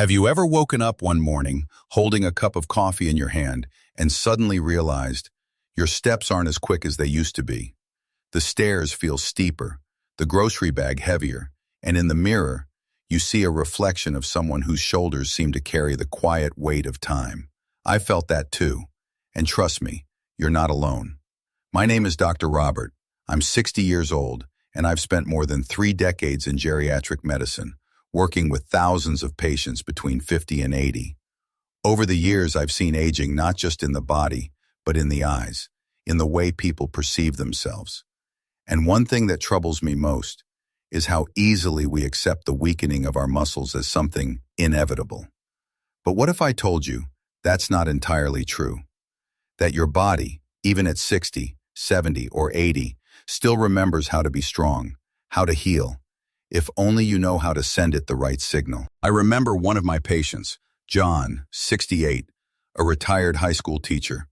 Have you ever woken up one morning, holding a cup of coffee in your hand, and suddenly realized your steps aren't as quick as they used to be? The stairs feel steeper, the grocery bag heavier, and in the mirror, you see a reflection of someone whose shoulders seem to carry the quiet weight of time. I felt that too, and trust me, you're not alone. My name is Dr. Robert. I'm 60 years old, and I've spent more than 3 decades in geriatric medicine, working with thousands of patients between 50 and 80. Over the years, I've seen aging not just in the body, but in the eyes, in the way people perceive themselves. And one thing that troubles me most is how easily we accept the weakening of our muscles as something inevitable. But what if I told you that's not entirely true? That your body, even at 60, 70, or 80, still remembers how to be strong, how to heal, if only you know how to send it the right signal. I remember one of my patients, John, 68, a retired high school teacher.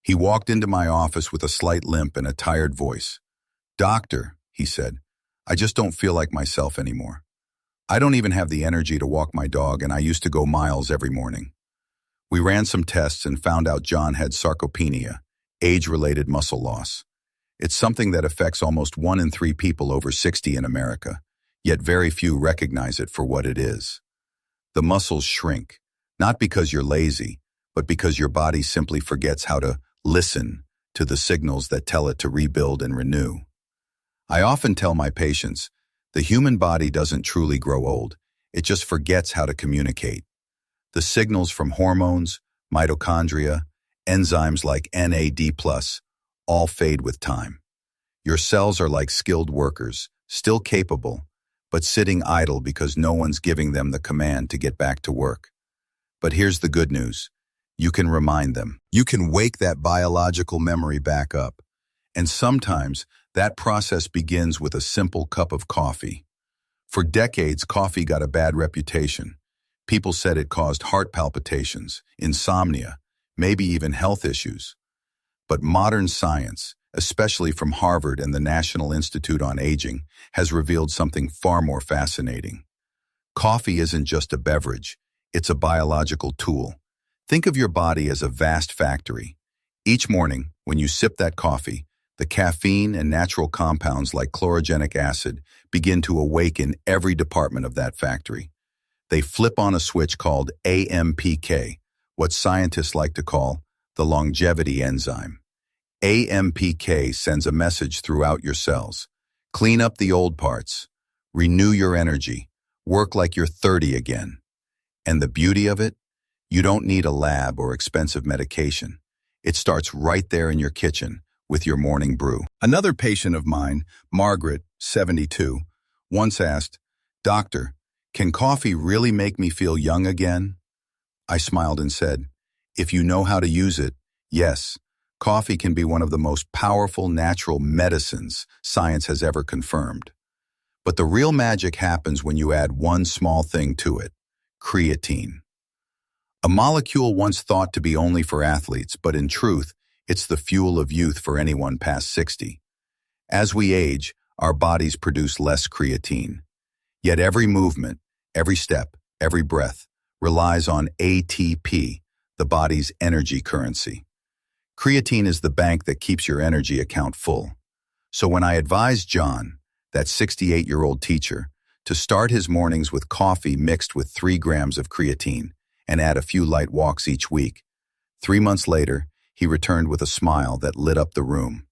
He walked into my office with a slight limp and a tired voice. "Doctor," he said, "I just don't feel like myself anymore. I don't even have the energy to walk my dog, and I used to go miles every morning." We ran some tests and found out John had sarcopenia, age-related muscle loss. It's something that affects almost 1 in 3 people over 60 in America, yet very few recognize it for what it is. The muscles shrink, not because you're lazy, but because your body simply forgets how to listen to the signals that tell it to rebuild and renew. I often tell my patients, the human body doesn't truly grow old, it just forgets how to communicate. The signals from hormones, mitochondria, enzymes like NAD+, all fade with time. Your cells are like skilled workers, still capable, but sitting idle because no one's giving them the command to get back to work. But here's the good news. You can remind them. You can wake that biological memory back up. And sometimes that process begins with a simple cup of coffee. For decades, coffee got a bad reputation. People said it caused heart palpitations, insomnia, maybe even health issues. But modern science, especially from Harvard and the National Institute on Aging, has revealed something far more fascinating. Coffee isn't just a beverage, it's a biological tool. Think of your body as a vast factory. Each morning, when you sip that coffee, the caffeine and natural compounds like chlorogenic acid begin to awaken every department of that factory. They flip on a switch called AMPK, what scientists like to call the longevity enzyme. AMPK sends a message throughout your cells. Clean up the old parts. Renew your energy. Work like you're 30 again. And the beauty of it? You don't need a lab or expensive medication. It starts right there in your kitchen with your morning brew. Another patient of mine, Margaret, 72, once asked, "Doctor, can coffee really make me feel young again?" I smiled and said, "If you know how to use it, yes. Coffee can be one of the most powerful natural medicines science has ever confirmed. But the real magic happens when you add one small thing to it: creatine. A molecule once thought to be only for athletes, but in truth, it's the fuel of youth for anyone past 60. As we age, our bodies produce less creatine. Yet every movement, every step, every breath relies on ATP, the body's energy currency. Creatine is the bank that keeps your energy account full. So when I advised John, that 68-year-old teacher, to start his mornings with coffee mixed with 3 grams of creatine and add a few light walks each week, 3 months later, he returned with a smile that lit up the room.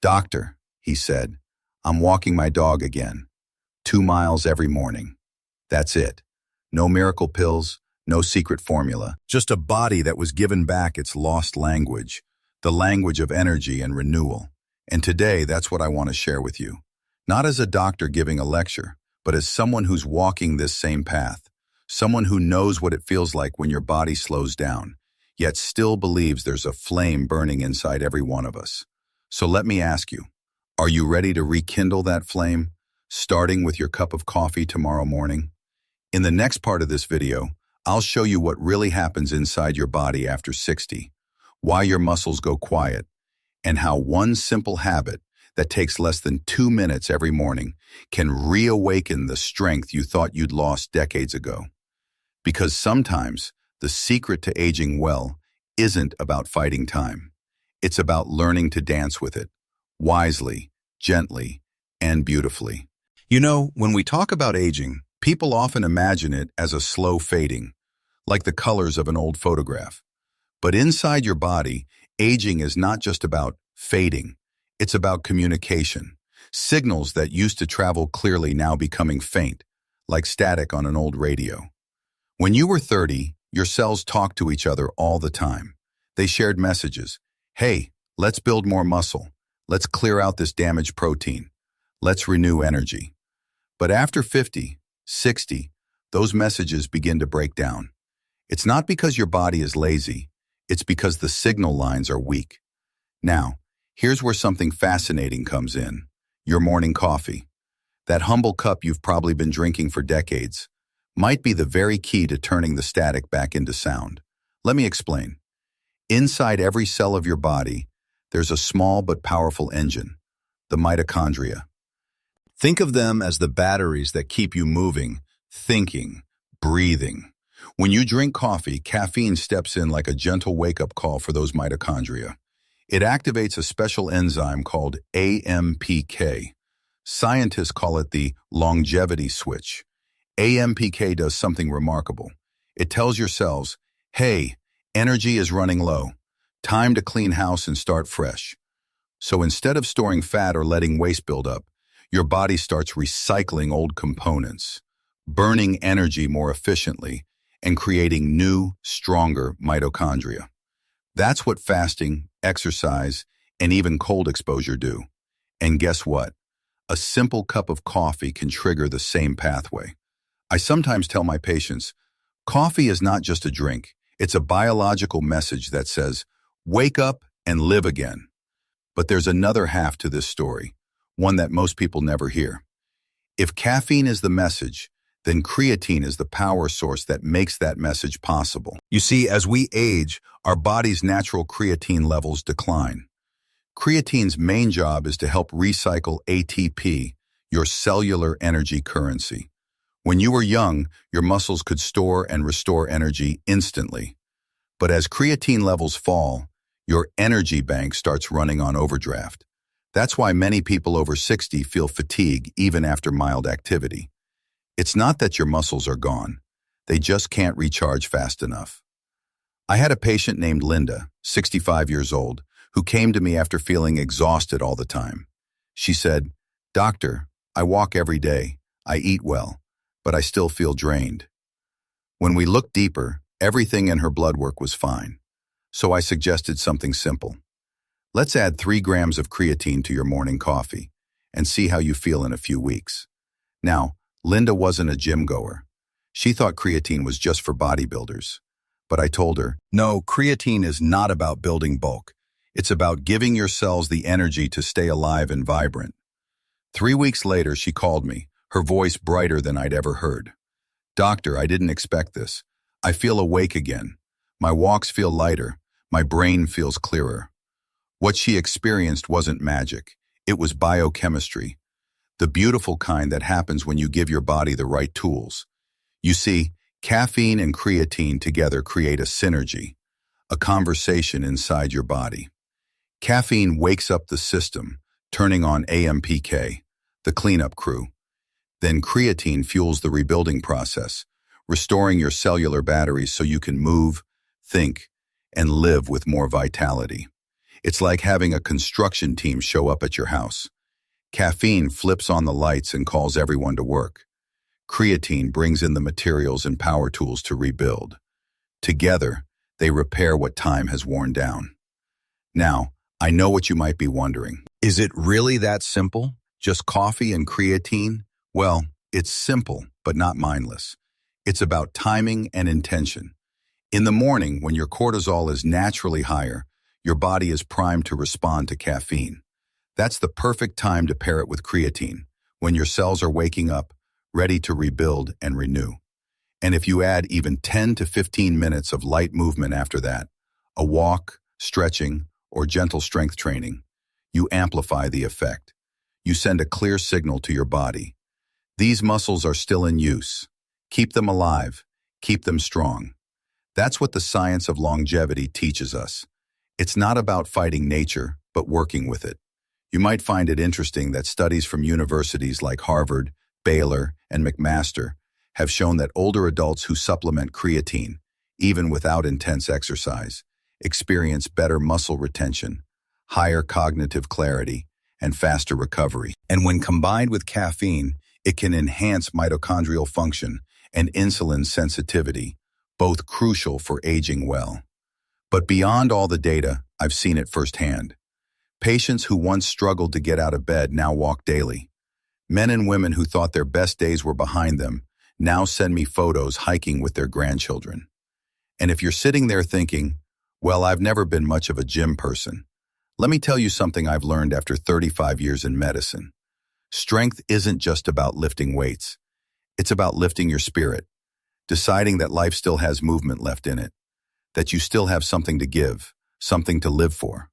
"Doctor," he said, "I'm walking my dog again. 2 miles every morning. That's it. No miracle pills, no secret formula. Just a body that was given back its lost language. The language of energy and renewal. And today, that's what I want to share with you. Not as a doctor giving a lecture, but as someone who's walking this same path. Someone who knows what it feels like when your body slows down, yet still believes there's a flame burning inside every one of us. So let me ask you, are you ready to rekindle that flame, starting with your cup of coffee tomorrow morning? In the next part of this video, I'll show you what really happens inside your body after 60. Why your muscles go quiet, and how one simple habit that takes less than 2 minutes every morning can reawaken the strength you thought you'd lost decades ago. Because sometimes the secret to aging well isn't about fighting time. It's about learning to dance with it, wisely, gently, and beautifully. You know, when we talk about aging, people often imagine it as a slow fading, like the colors of an old photograph. But inside your body, aging is not just about fading. It's about communication. Signals that used to travel clearly now becoming faint, like static on an old radio. When you were 30, your cells talked to each other all the time. They shared messages. Hey, let's build more muscle. Let's clear out this damaged protein. Let's renew energy. But after 50, 60, those messages begin to break down. It's not because your body is lazy. It's because the signal lines are weak. Now, here's where something fascinating comes in. Your morning coffee. That humble cup you've probably been drinking for decades might be the very key to turning the static back into sound. Let me explain. Inside every cell of your body, there's a small but powerful engine, the mitochondria. Think of them as the batteries that keep you moving, thinking, breathing. When you drink coffee, caffeine steps in like a gentle wake-up call for those mitochondria. It activates a special enzyme called AMPK. Scientists call it the longevity switch. AMPK does something remarkable. It tells your cells, hey, energy is running low. Time to clean house and start fresh. So instead of storing fat or letting waste build up, your body starts recycling old components, burning energy more efficiently, and creating new, stronger mitochondria. That's what fasting, exercise, and even cold exposure do. And guess what? A simple cup of coffee can trigger the same pathway. I sometimes tell my patients, coffee is not just a drink. It's a biological message that says, wake up and live again. But there's another half to this story, one that most people never hear. If caffeine is the message, then creatine is the power source that makes that message possible. You see, as we age, our body's natural creatine levels decline. Creatine's main job is to help recycle ATP, your cellular energy currency. When you were young, your muscles could store and restore energy instantly. But as creatine levels fall, your energy bank starts running on overdraft. That's why many people over 60 feel fatigue even after mild activity. It's not that your muscles are gone. They just can't recharge fast enough. I had a patient named Linda, 65 years old, who came to me after feeling exhausted all the time. She said, "Doctor, I walk every day, I eat well, but I still feel drained." When we looked deeper, everything in her blood work was fine. So I suggested something simple. Let's add 3 grams of creatine to your morning coffee and see how you feel in a few weeks. Now, Linda wasn't a gym goer. She thought creatine was just for bodybuilders. But I told her, no, creatine is not about building bulk. It's about giving your cells the energy to stay alive and vibrant. 3 weeks later, she called me, her voice brighter than I'd ever heard. "Doctor, I didn't expect this. I feel awake again. My walks feel lighter. My brain feels clearer." What she experienced wasn't magic. It was biochemistry, the beautiful kind that happens when you give your body the right tools. You see, caffeine and creatine together create a synergy, a conversation inside your body. Caffeine wakes up the system, turning on AMPK, the cleanup crew. Then creatine fuels the rebuilding process, restoring your cellular batteries so you can move, think, and live with more vitality. It's like having a construction team show up at your house. Caffeine flips on the lights and calls everyone to work. Creatine brings in the materials and power tools to rebuild. Together, they repair what time has worn down. Now, I know what you might be wondering. Is it really that simple? Just coffee and creatine? Well, it's simple, but not mindless. It's about timing and intention. In the morning, when your cortisol is naturally higher, your body is primed to respond to caffeine. That's the perfect time to pair it with creatine, when your cells are waking up, ready to rebuild and renew. And if you add even 10 to 15 minutes of light movement after that, a walk, stretching, or gentle strength training, you amplify the effect. You send a clear signal to your body. These muscles are still in use. Keep them alive. Keep them strong. That's what the science of longevity teaches us. It's not about fighting nature, but working with it. You might find it interesting that studies from universities like Harvard, Baylor, and McMaster have shown that older adults who supplement creatine, even without intense exercise, experience better muscle retention, higher cognitive clarity, and faster recovery. And when combined with caffeine, it can enhance mitochondrial function and insulin sensitivity, both crucial for aging well. But beyond all the data, I've seen it firsthand. Patients who once struggled to get out of bed now walk daily. Men and women who thought their best days were behind them now send me photos hiking with their grandchildren. And if you're sitting there thinking, well, I've never been much of a gym person, let me tell you something I've learned after 35 years in medicine. Strength isn't just about lifting weights. It's about lifting your spirit, deciding that life still has movement left in it, that you still have something to give, something to live for.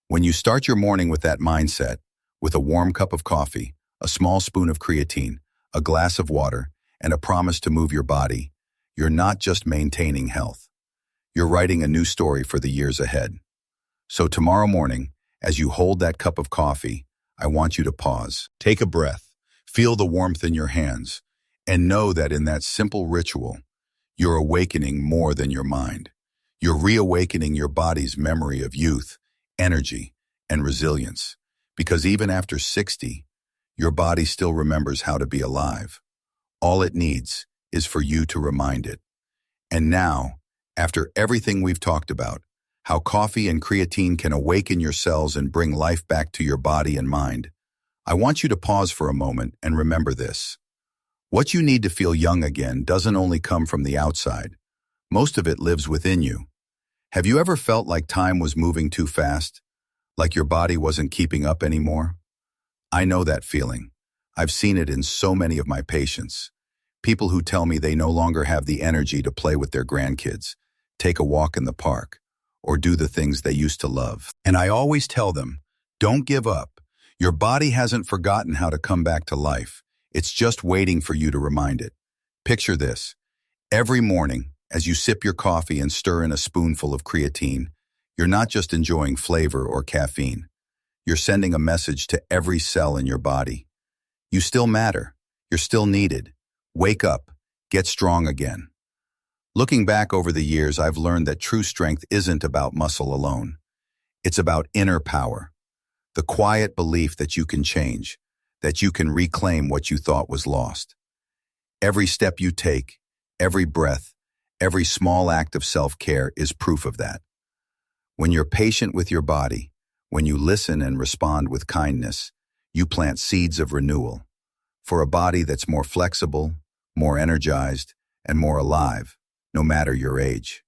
When you start your morning with that mindset, with a warm cup of coffee, a small spoon of creatine, a glass of water, and a promise to move your body, you're not just maintaining health. You're writing a new story for the years ahead. So tomorrow morning, as you hold that cup of coffee, I want you to pause, take a breath, feel the warmth in your hands, and know that in that simple ritual, you're awakening more than your mind. You're reawakening your body's memory of youth, energy, and resilience. Because even after 60, your body still remembers how to be alive. All it needs is for you to remind it. And now, after everything we've talked about, how coffee and creatine can awaken your cells and bring life back to your body and mind, I want you to pause for a moment and remember this. What you need to feel young again doesn't only come from the outside. Most of it lives within you. Have you ever felt like time was moving too fast? Like your body wasn't keeping up anymore? I know that feeling. I've seen it in so many of my patients. People who tell me they no longer have the energy to play with their grandkids, take a walk in the park, or do the things they used to love. And I always tell them, don't give up. Your body hasn't forgotten how to come back to life. It's just waiting for you to remind it. Picture this. Every morning, as you sip your coffee and stir in a spoonful of creatine, you're not just enjoying flavor or caffeine. You're sending a message to every cell in your body. You still matter. You're still needed. Wake up. Get strong again. Looking back over the years, I've learned that true strength isn't about muscle alone. It's about inner power. The quiet belief that you can change, that you can reclaim what you thought was lost. Every step you take, every breath, every small act of self-care is proof of that. When you're patient with your body, when you listen and respond with kindness, you plant seeds of renewal for a body that's more flexible, more energized, and more alive, no matter your age.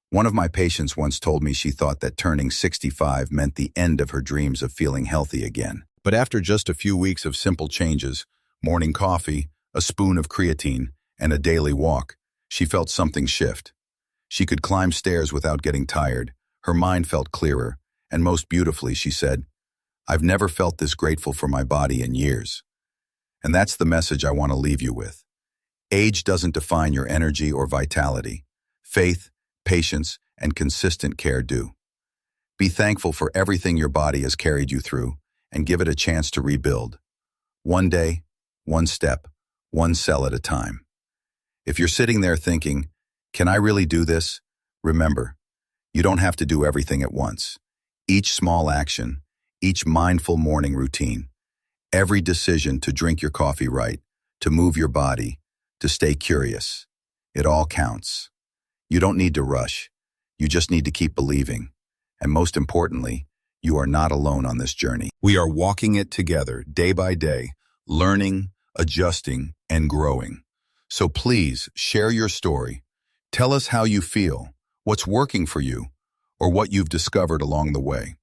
One of my patients once told me she thought that turning 65 meant the end of her dreams of feeling healthy again. But after just a few weeks of simple changes, morning coffee, a spoon of creatine, and a daily walk, she felt something shift. She could climb stairs without getting tired, her mind felt clearer, and most beautifully, she said, "I've never felt this grateful for my body in years." And that's the message I want to leave you with. Age doesn't define your energy or vitality. Faith, patience, and consistent care do. Be thankful for everything your body has carried you through, and give it a chance to rebuild. One day, one step, one cell at a time. If you're sitting there thinking, can I really do this? Remember, you don't have to do everything at once. Each small action, each mindful morning routine, every decision to drink your coffee right, to move your body, to stay curious, it all counts. You don't need to rush. You just need to keep believing. And most importantly, you are not alone on this journey. We are walking it together day by day, learning, adjusting, and growing. So please share your story. Tell us how you feel, what's working for you, or what you've discovered along the way.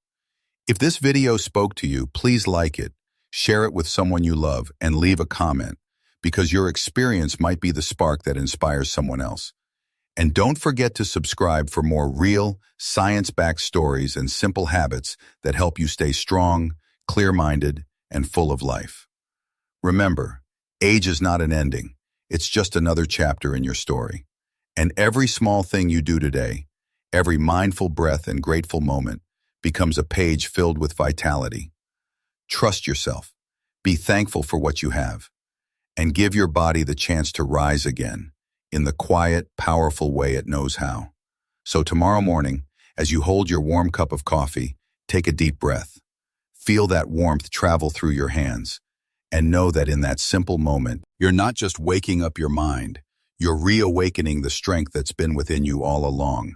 If this video spoke to you, please like it, share it with someone you love, and leave a comment, because your experience might be the spark that inspires someone else. And don't forget to subscribe for more real, science-backed stories and simple habits that help you stay strong, clear-minded, and full of life. Remember, age is not an ending. It's just another chapter in your story. And every small thing you do today, every mindful breath and grateful moment, becomes a page filled with vitality. Trust yourself. Be thankful for what you have. And give your body the chance to rise again, in the quiet, powerful way it knows how. So tomorrow morning, as you hold your warm cup of coffee, take a deep breath. Feel that warmth travel through your hands, and know that in that simple moment, you're not just waking up your mind, you're reawakening the strength that's been within you all along.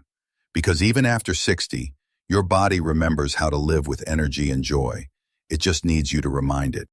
Because even after 60, your body remembers how to live with energy and joy. It just needs you to remind it.